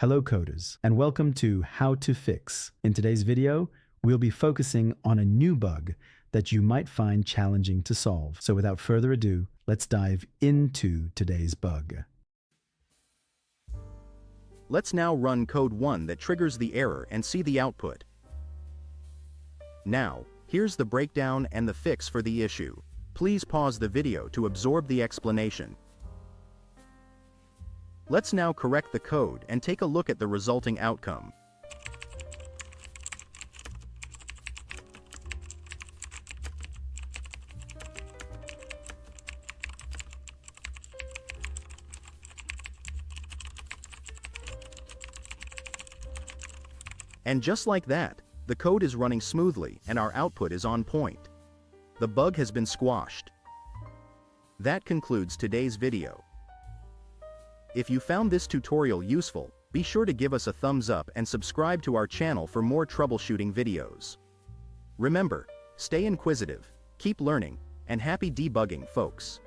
Hello coders, and welcome to How to Fix. In today's video, we'll be focusing on a new bug that you might find challenging to solve. So without further ado, let's dive into today's bug. Let's now run code 1 that triggers the error and see the output. Now, here's the breakdown and the fix for the issue. Please pause the video to absorb the explanation. Let's now correct the code and take a look at the resulting outcome. And just like that, the code is running smoothly and our output is on point. The bug has been squashed. That concludes today's video. If you found this tutorial useful, be sure to give us a thumbs up and subscribe to our channel for more troubleshooting videos. Remember, stay inquisitive, keep learning, and happy debugging, folks.